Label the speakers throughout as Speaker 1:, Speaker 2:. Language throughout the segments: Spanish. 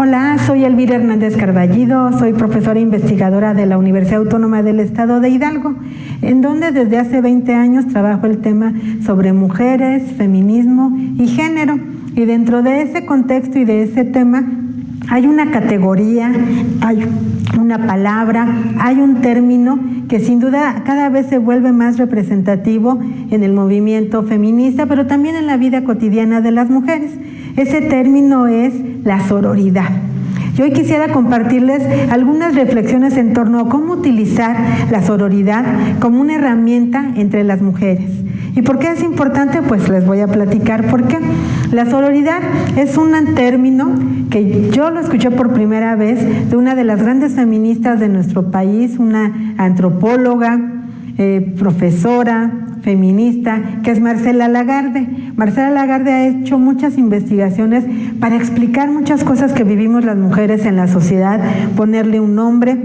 Speaker 1: Hola, soy Elvira Hernández Carballido, soy profesora investigadora de la Universidad Autónoma del Estado de Hidalgo, en donde desde hace 20 años trabajo el tema sobre mujeres, feminismo y género. Y dentro de ese contexto y de ese tema hay una categoría, hay una palabra, hay un término que sin duda cada vez se vuelve más representativo en el movimiento feminista, pero también en la vida cotidiana de las mujeres. Ese término es la sororidad. Y hoy quisiera compartirles algunas reflexiones en torno a cómo utilizar la sororidad como una herramienta entre las mujeres. ¿Y por qué es importante? Pues les voy a platicar por qué. La sororidad es un término que yo lo escuché por primera vez de una de las grandes feministas de nuestro país, una antropóloga, profesora, feminista, que es Marcela Lagarde. Marcela Lagarde ha hecho muchas investigaciones para explicar muchas cosas que vivimos las mujeres en la sociedad, ponerle un nombre,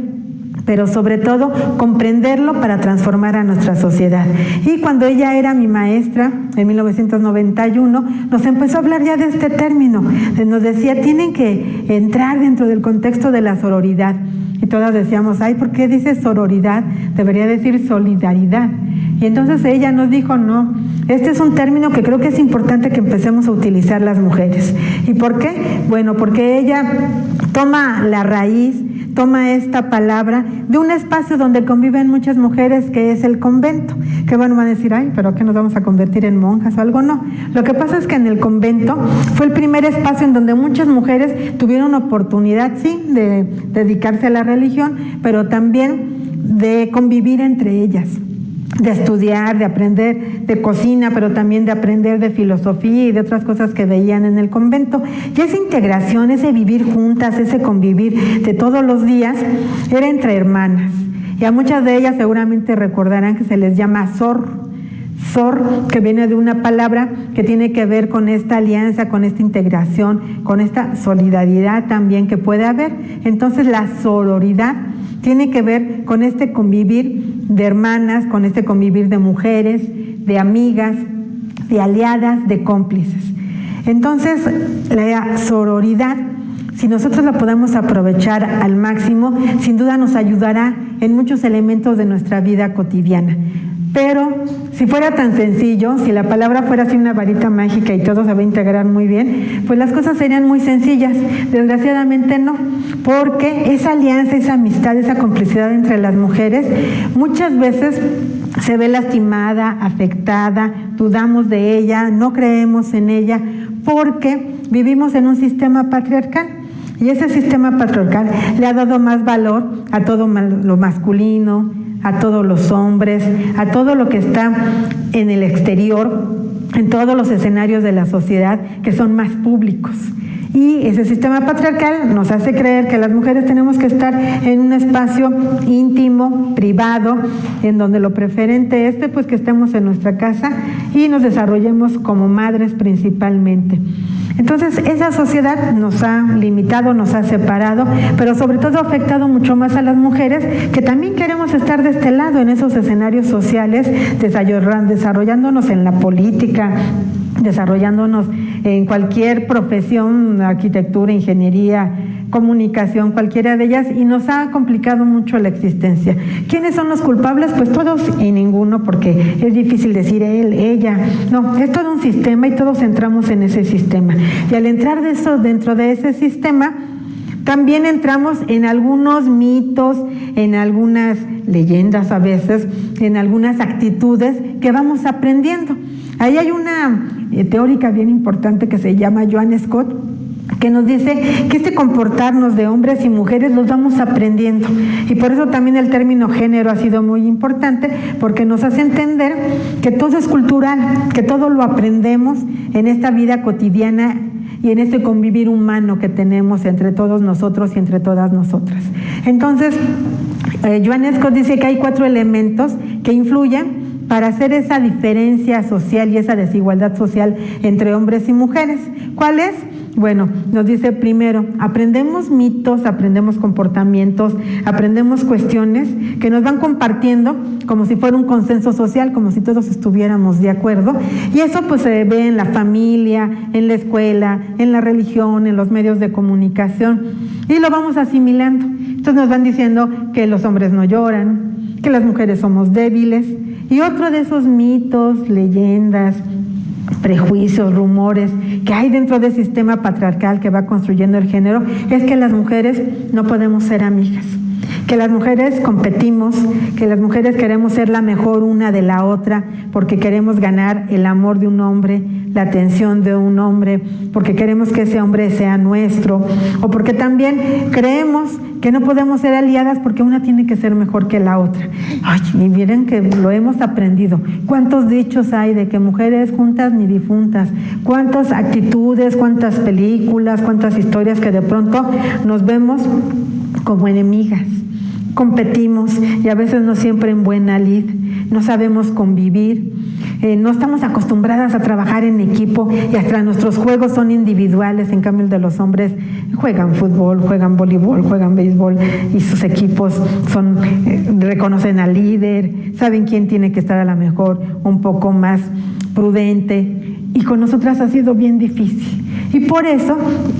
Speaker 1: pero sobre todo comprenderlo para transformar a nuestra sociedad. Y cuando ella era mi maestra, en 1991, nos empezó a hablar ya de este término. Nos decía, tienen que entrar dentro del contexto de la sororidad. Y todas decíamos, ay, ¿por qué dice sororidad? Debería decir solidaridad. Y entonces ella nos dijo, no, este es un término que creo que es importante que empecemos a utilizar las mujeres. ¿Y por qué? Bueno, porque ella toma la raíz, toma esta palabra de un espacio donde conviven muchas mujeres, que es el convento. Que bueno, van a decir, ay, pero ¿qué nos vamos a convertir en monjas o algo? No. Lo que pasa es que en el convento fue el primer espacio en donde muchas mujeres tuvieron oportunidad, sí, de dedicarse a la religión, pero también de convivir entre ellas, de estudiar, de aprender de cocina, pero también de aprender de filosofía y de otras cosas que veían en el convento. Y esa integración, ese vivir juntas, ese convivir de todos los días, era entre hermanas. Y a muchas de ellas seguramente recordarán que se les llama sor, que viene de una palabra que tiene que ver con esta alianza, con esta integración, con esta solidaridad también que puede haber. Entonces la sororidad tiene que ver con este convivir de hermanas, con este convivir de mujeres, de amigas, de aliadas, de cómplices. Entonces, la sororidad, si nosotros la podemos aprovechar al máximo, sin duda nos ayudará en muchos elementos de nuestra vida cotidiana. Pero si fuera tan sencillo, si la palabra fuera así una varita mágica y todo se va a integrar muy bien, pues las cosas serían muy sencillas. Desgraciadamente no, porque esa alianza, esa amistad, esa complicidad entre las mujeres muchas veces se ve lastimada, afectada, dudamos de ella, no creemos en ella, porque vivimos en un sistema patriarcal. Y ese sistema patriarcal le ha dado más valor a todo lo masculino, a todos los hombres, a todo lo que está en el exterior, en todos los escenarios de la sociedad que son más públicos. Y ese sistema patriarcal nos hace creer que las mujeres tenemos que estar en un espacio íntimo, privado, en donde lo preferente es pues que estemos en nuestra casa y nos desarrollemos como madres principalmente. Entonces esa sociedad nos ha limitado, nos ha separado, pero sobre todo ha afectado mucho más a las mujeres que también queremos estar de este lado en esos escenarios sociales, desarrollándonos en la política, desarrollándonos en cualquier profesión, arquitectura, ingeniería, comunicación, cualquiera de ellas, y nos ha complicado mucho la existencia. ¿Quiénes son los culpables? Pues todos y ninguno, porque es difícil decir él, ella. No, es todo un sistema y todos entramos en ese sistema. Y al entrar dentro de ese sistema, también entramos en algunos mitos, en algunas leyendas a veces, en algunas actitudes que vamos aprendiendo. Ahí hay una teórica bien importante que se llama Joan Scott, que nos dice que este comportarnos de hombres y mujeres los vamos aprendiendo. Y por eso también el término género ha sido muy importante, porque nos hace entender que todo es cultural, que todo lo aprendemos en esta vida cotidiana y en este convivir humano que tenemos entre todos nosotros y entre todas nosotras. Entonces, Joan Scott dice que hay 4 elementos que influyen para hacer esa diferencia social y esa desigualdad social entre hombres y mujeres. ¿Cuál es? Bueno, nos dice primero, aprendemos mitos, aprendemos comportamientos, aprendemos cuestiones que nos van compartiendo como si fuera un consenso social, como si todos estuviéramos de acuerdo, y eso pues se ve en la familia, en la escuela, en la religión, en los medios de comunicación, y lo vamos asimilando. Entonces nos van diciendo que los hombres no lloran, que las mujeres somos débiles, y otro de esos mitos, leyendas, prejuicios, rumores que hay dentro del sistema patriarcal que va construyendo el género es que las mujeres no podemos ser amigas, que las mujeres competimos, que las mujeres queremos ser la mejor una de la otra porque queremos ganar el amor de un hombre, la atención de un hombre, porque queremos que ese hombre sea nuestro, o porque también creemos que no podemos ser aliadas porque una tiene que ser mejor que la otra. Ay, y miren que lo hemos aprendido. ¿Cuántos dichos hay de que mujeres juntas ni difuntas? ¿Cuántas actitudes, cuántas películas, cuántas historias que de pronto nos vemos como enemigas? Competimos y a veces no siempre en buena lid, no sabemos convivir, no estamos acostumbradas a trabajar en equipo y hasta nuestros juegos son individuales. En cambio el de los hombres juegan fútbol, juegan voleibol, juegan béisbol y sus equipos son reconocen al líder, saben quién tiene que estar a lo mejor un poco más prudente, y con nosotras ha sido bien difícil. Y por eso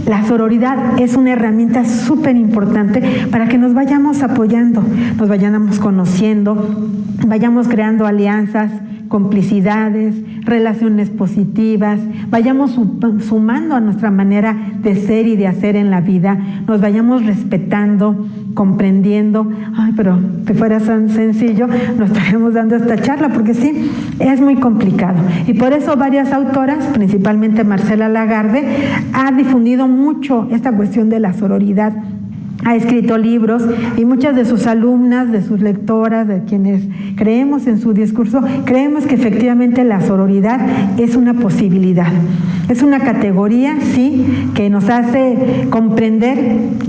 Speaker 1: la sororidad es una herramienta súper importante para que nos vayamos apoyando, nos vayamos conociendo, vayamos creando alianzas, complicidades, relaciones positivas, vayamos sumando a nuestra manera de ser y de hacer en la vida, nos vayamos respetando, comprendiendo. Ay, pero si fuera tan sencillo, nos estaríamos dando esta charla, porque sí, es muy complicado. Y por eso varias autoras, principalmente Marcela Lagarde, ha difundido mucho esta cuestión de la sororidad. Ha escrito libros y muchas de sus alumnas, de sus lectoras, de quienes creemos en su discurso, creemos que efectivamente la sororidad es una posibilidad. Es una categoría, sí, que nos hace comprender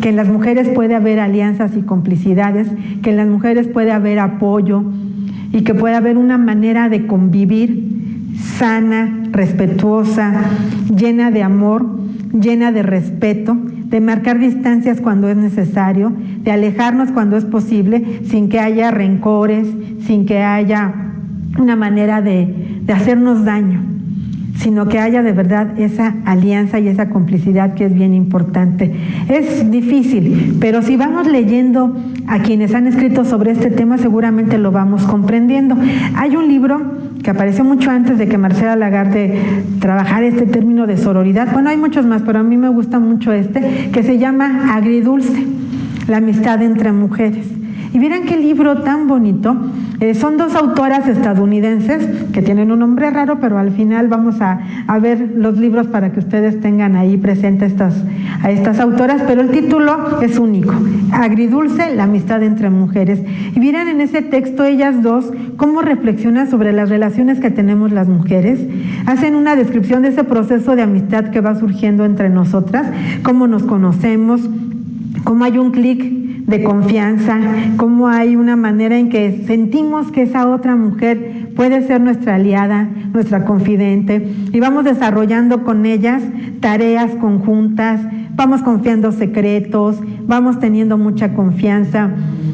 Speaker 1: que en las mujeres puede haber alianzas y complicidades, que en las mujeres puede haber apoyo y que puede haber una manera de convivir sana, respetuosa, llena de amor, llena de respeto, de marcar distancias cuando es necesario, de alejarnos cuando es posible, sin que haya rencores, sin que haya una manera de hacernos daño, sino que haya de verdad esa alianza y esa complicidad que es bien importante. Es difícil, pero si vamos leyendo a quienes han escrito sobre este tema, seguramente lo vamos comprendiendo. Hay un libro que apareció mucho antes de que Marcela Lagarde trabajara este término de sororidad. Bueno, hay muchos más, pero a mí me gusta mucho este, que se llama Agridulce, la amistad entre mujeres. Y miren qué libro tan bonito. Son dos autoras estadounidenses que tienen un nombre raro, pero al final vamos a ver los libros para que ustedes tengan ahí presentes a estas autoras, pero el título es único: Agridulce, la amistad entre mujeres. Y miren en ese texto ellas dos cómo reflexionan sobre las relaciones que tenemos las mujeres, hacen una descripción de ese proceso de amistad que va surgiendo entre nosotras, cómo nos conocemos, cómo hay un clic de confianza, cómo hay una manera en que sentimos que esa otra mujer puede ser nuestra aliada, nuestra confidente, y vamos desarrollando con ellas tareas conjuntas, vamos confiando secretos, vamos teniendo mucha confianza,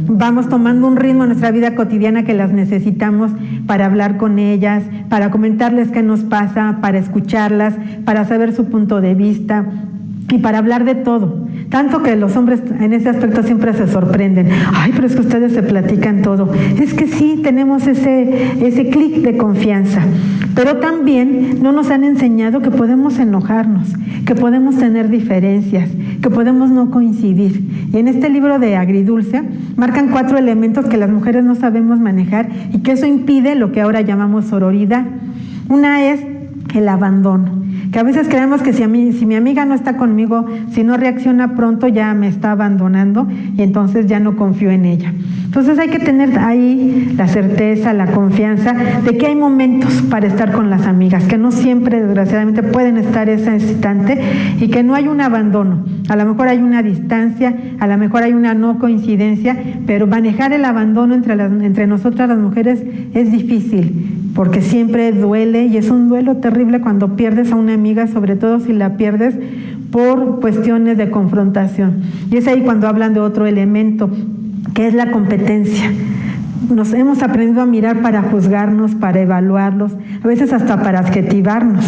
Speaker 1: vamos tomando un ritmo en nuestra vida cotidiana que las necesitamos para hablar con ellas, para comentarles qué nos pasa, para escucharlas, para saber su punto de vista y para hablar de todo. Tanto que los hombres en ese aspecto siempre se sorprenden. Ay, pero es que ustedes se platican todo. Es que sí, tenemos ese clic de confianza. Pero también no nos han enseñado que podemos enojarnos, que podemos tener diferencias, que podemos no coincidir. Y en este libro de Agridulce marcan 4 elementos que las mujeres no sabemos manejar y que eso impide lo que ahora llamamos sororidad. Una es el abandono, que a veces creemos que si mi amiga no está conmigo, si no reacciona pronto, ya me está abandonando y entonces ya no confío en ella. Entonces hay que tener ahí la certeza, la confianza de que hay momentos para estar con las amigas, que no siempre desgraciadamente pueden estar ese instante y que no hay un abandono. A lo mejor hay una distancia, a lo mejor hay una no coincidencia, pero manejar el abandono entre nosotras las mujeres es difícil, porque siempre duele y es un duelo terrible cuando pierdes a una amiga, sobre todo si la pierdes por cuestiones de confrontación. Y es ahí cuando hablan de otro elemento, que es la competencia. Nos hemos aprendido a mirar para juzgarnos, para evaluarlos, a veces hasta para adjetivarnos.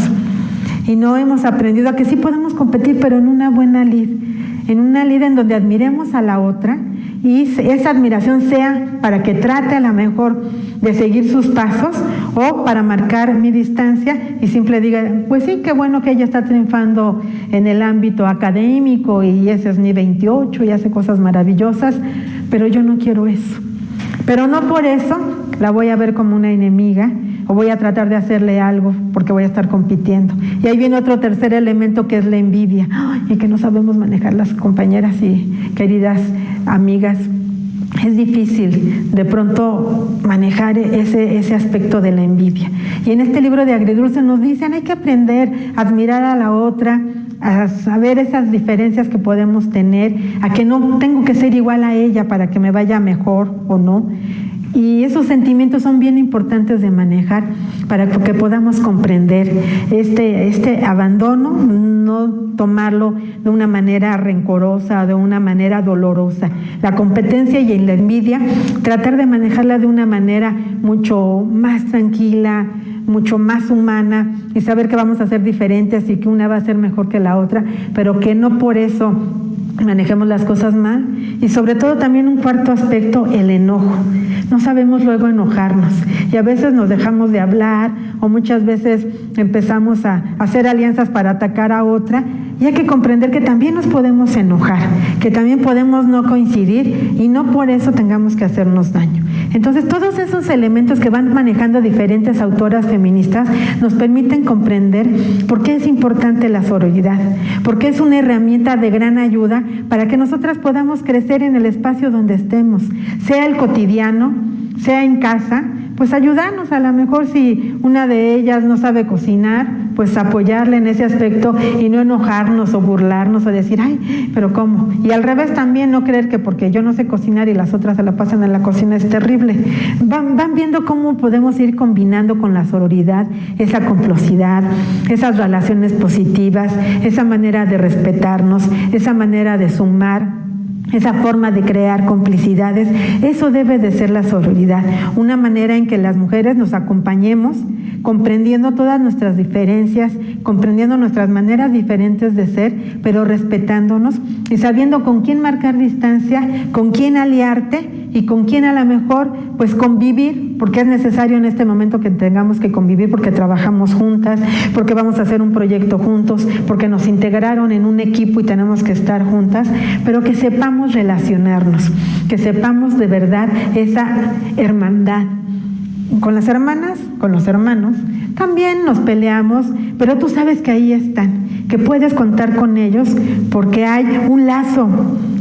Speaker 1: Y no hemos aprendido a que sí podemos competir, pero en una buena lid, en donde admiremos a la otra y esa admiración sea para que trate a lo mejor de seguir sus pasos o para marcar mi distancia y simple diga, pues sí, qué bueno que ella está triunfando en el ámbito académico y ese es mi 28 y hace cosas maravillosas, pero yo no quiero eso. Pero no por eso la voy a ver como una enemiga o voy a tratar de hacerle algo porque voy a estar compitiendo. Y ahí viene otro tercer elemento que es la envidia. Y que no sabemos manejar las compañeras y queridas amigas. Es difícil de pronto manejar ese aspecto de la envidia. Y en este libro de Agridulce nos dicen, hay que aprender a admirar a la otra, a saber esas diferencias que podemos tener, a que no tengo que ser igual a ella para que me vaya mejor o no. Y esos sentimientos son bien importantes de manejar para que podamos comprender este abandono, no tomarlo de una manera rencorosa, de una manera dolorosa. La competencia y la envidia, tratar de manejarla de una manera mucho más tranquila, mucho más humana y saber que vamos a ser diferentes y que una va a ser mejor que la otra, pero que no por eso manejemos las cosas mal. Y sobre todo también un cuarto aspecto, el enojo. No sabemos luego enojarnos y a veces nos dejamos de hablar o muchas veces empezamos a hacer alianzas para atacar a otra y hay que comprender que también nos podemos enojar, que también podemos no coincidir y no por eso tengamos que hacernos daño. Entonces todos esos elementos que van manejando diferentes autoras feministas nos permiten comprender por qué es importante la sororidad, porque es una herramienta de gran ayuda para que nosotras podamos crecer en el espacio donde estemos, sea el cotidiano, sea en casa, pues ayudarnos. A lo mejor si una de ellas no sabe cocinar, pues apoyarle en ese aspecto y no enojarnos o burlarnos o decir, ay, pero ¿cómo? Y al revés también, no creer que porque yo no sé cocinar y las otras se la pasan en la cocina es terrible. Van viendo cómo podemos ir combinando con la sororidad, esa complicidad, esas relaciones positivas, esa manera de respetarnos, esa manera de sumar, esa forma de crear complicidades. Eso debe de ser la sororidad, una manera en que las mujeres nos acompañemos, comprendiendo todas nuestras diferencias, comprendiendo nuestras maneras diferentes de ser, pero respetándonos y sabiendo con quién marcar distancia, con quién aliarte y con quién a lo mejor pues convivir, porque es necesario en este momento que tengamos que convivir porque trabajamos juntas, porque vamos a hacer un proyecto juntos, porque nos integraron en un equipo y tenemos que estar juntas, pero que sepamos relacionarnos, que sepamos de verdad esa hermandad. Con las hermanas, con los hermanos, también nos peleamos, pero tú sabes que ahí están, que puedes contar con ellos porque hay un lazo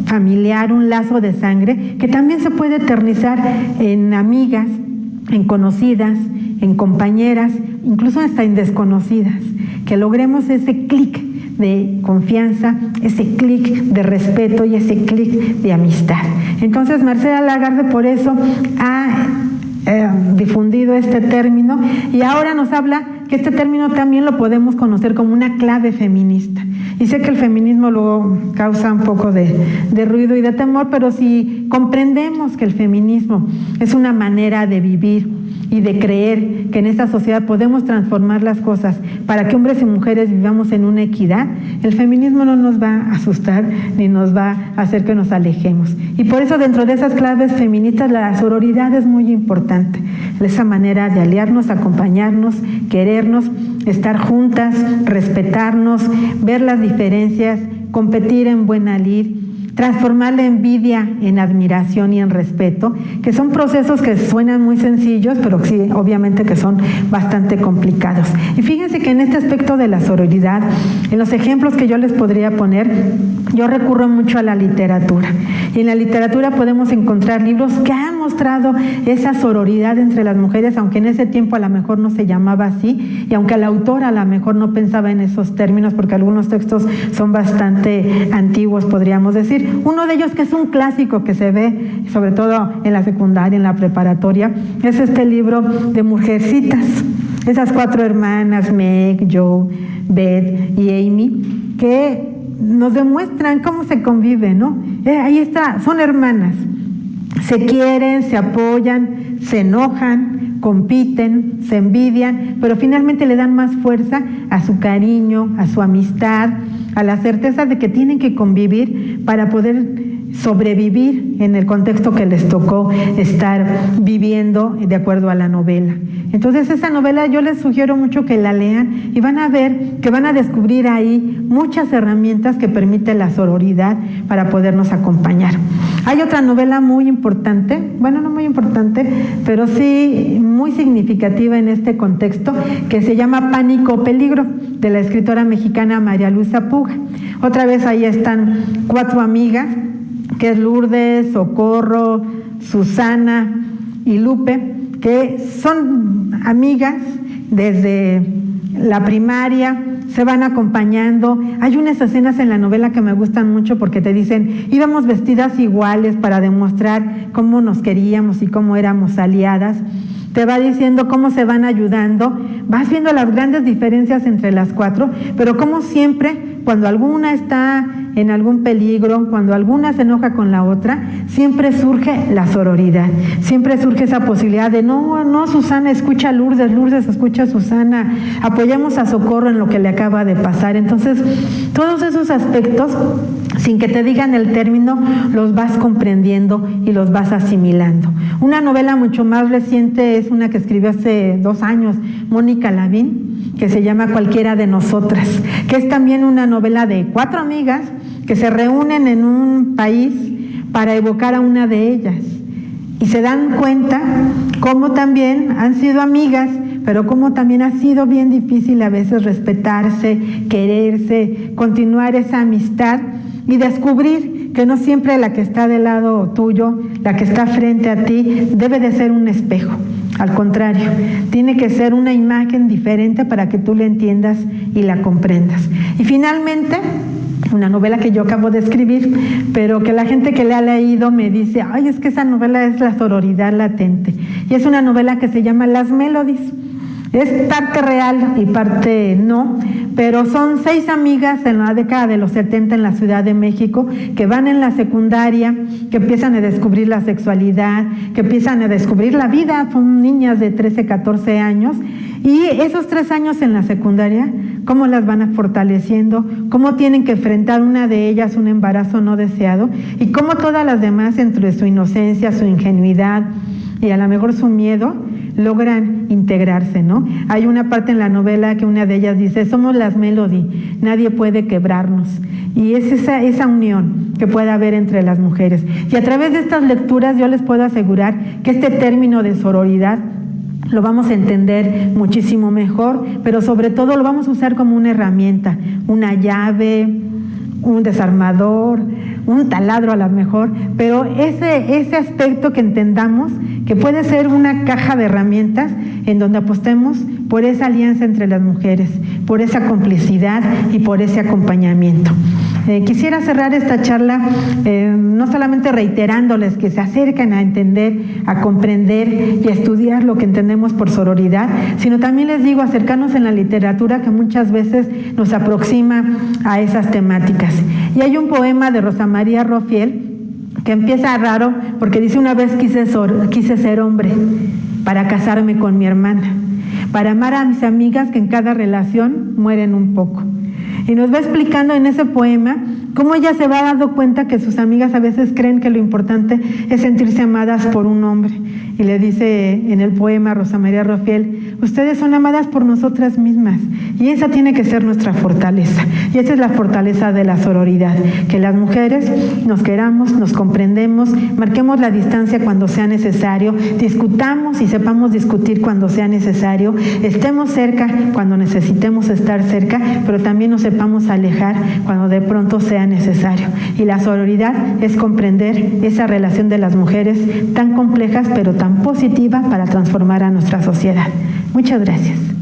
Speaker 1: familiar, un lazo de sangre que también se puede eternizar en amigas, en conocidas, en compañeras, incluso hasta en desconocidas, que logremos ese clic de confianza, ese clic de respeto y ese clic de amistad. Entonces Marcela Lagarde por eso ha difundido este término y ahora nos habla que este término también lo podemos conocer como una clave feminista. Y sé que el feminismo luego causa un poco de ruido y de temor, pero si comprendemos que el feminismo es una manera de vivir y de creer que en esta sociedad podemos transformar las cosas para que hombres y mujeres vivamos en una equidad, el feminismo no nos va a asustar ni nos va a hacer que nos alejemos. Y por eso dentro de esas claves feministas la sororidad es muy importante, esa manera de aliarnos, acompañarnos, querernos, estar juntas, respetarnos, ver las diferencias, competir en buena lid, transformar la envidia en admiración y en respeto, que son procesos que suenan muy sencillos, pero sí, obviamente que son bastante complicados. Y fíjense que en este aspecto de la sororidad, en los ejemplos que yo les podría poner, yo recurro mucho a la literatura. Y en la literatura podemos encontrar libros que han mostrado esa sororidad entre las mujeres, aunque en ese tiempo a lo mejor no se llamaba así, y aunque el autor a lo mejor no pensaba en esos términos, porque algunos textos son bastante antiguos, podríamos decir. Uno de ellos, que es un clásico que se ve sobre todo en la secundaria, en la preparatoria, es este libro de Mujercitas. Esas 4 hermanas, Meg, Jo, Beth y Amy, que nos demuestran cómo se convive, ¿no? Ahí está, son hermanas, se quieren, se apoyan, se enojan, compiten, se envidian, pero finalmente le dan más fuerza a su cariño, a su amistad, a la certeza de que tienen que convivir para poder sobrevivir en el contexto que les tocó estar viviendo de acuerdo a la novela. Entonces esa novela yo les sugiero mucho que la lean y van a ver que van a descubrir ahí muchas herramientas que permiten la sororidad para podernos acompañar. Hay otra novela muy importante, bueno, no muy importante, pero sí muy significativa en este contexto, que se llama Pánico o Peligro, de la escritora mexicana María Luisa Puga. Otra vez ahí están 4 amigas, que es Lourdes, Socorro, Susana y Lupe, que son amigas desde la primaria, se van acompañando. Hay unas escenas en la novela que me gustan mucho porque te dicen, íbamos vestidas iguales para demostrar cómo nos queríamos y cómo éramos aliadas. Te va diciendo cómo se van ayudando, vas viendo las grandes diferencias entre las 4, pero como siempre, cuando alguna está en algún peligro, cuando alguna se enoja con la otra, siempre surge la sororidad, siempre surge esa posibilidad de no, Susana escucha a Lourdes, Lourdes escucha a Susana, apoyamos a Socorro en lo que le acaba de pasar. Entonces, todos esos aspectos, sin que te digan el término, los vas comprendiendo y los vas asimilando. Una novela mucho más reciente es una que escribió hace 2 años, Mónica Lavín, que se llama Cualquiera de Nosotras, que es también una novela de 4 amigas que se reúnen en un país para evocar a una de ellas y se dan cuenta cómo también han sido amigas, pero cómo también ha sido bien difícil a veces respetarse, quererse, continuar esa amistad y descubrir que no siempre la que está del lado tuyo, la que está frente a ti, debe de ser un espejo. Al contrario, tiene que ser una imagen diferente para que tú la entiendas y la comprendas. Y finalmente, una novela que yo acabo de escribir, pero que la gente que le ha leído me dice, ay, es que esa novela es la sororidad latente. Y es una novela que se llama Las Melodies. Es parte real y parte no, pero son 6 amigas en la década de los 70 en la Ciudad de México que van en la secundaria, que empiezan a descubrir la sexualidad, que empiezan a descubrir la vida, son niñas de 13, 14 años, y esos 3 años en la secundaria, cómo las van fortaleciendo, cómo tienen que enfrentar una de ellas un embarazo no deseado, y cómo todas las demás, entre su inocencia, su ingenuidad y a lo mejor su miedo, logran integrarse, ¿no? Hay una parte en la novela que una de ellas dice, somos las Melody, nadie puede quebrarnos. Y es esa unión que puede haber entre las mujeres. Y a través de estas lecturas yo les puedo asegurar que este término de sororidad lo vamos a entender muchísimo mejor, pero sobre todo lo vamos a usar como una herramienta, una llave, un desarmador, un taladro a lo mejor, pero ese aspecto que entendamos que puede ser una caja de herramientas en donde apostemos por esa alianza entre las mujeres, por esa complicidad y por ese acompañamiento. Quisiera cerrar esta charla no solamente reiterándoles que se acerquen a entender, a comprender y a estudiar lo que entendemos por sororidad, sino también les digo acercarnos en la literatura que muchas veces nos aproxima a esas temáticas. Y hay un poema de Rosa María Rofiel que empieza raro porque dice: una vez quise ser hombre para casarme con mi hermana, para amar a mis amigas que en cada relación mueren un poco. Y nos va explicando en ese poema cómo ella se va dando cuenta que sus amigas a veces creen que lo importante es sentirse amadas por un hombre. y le dice en el poema Rosa María Rofiel: ustedes son amadas por nosotras mismas, y esa tiene que ser nuestra fortaleza, y esa es la fortaleza de la sororidad, que las mujeres nos queramos, nos comprendemos, marquemos la distancia cuando sea necesario, discutamos y sepamos discutir cuando sea necesario, estemos cerca cuando necesitemos estar cerca, pero también nos sepamos alejar cuando de pronto sea necesario. Y la sororidad es comprender esa relación de las mujeres tan complejas pero tan positiva para transformar a nuestra sociedad. Muchas gracias.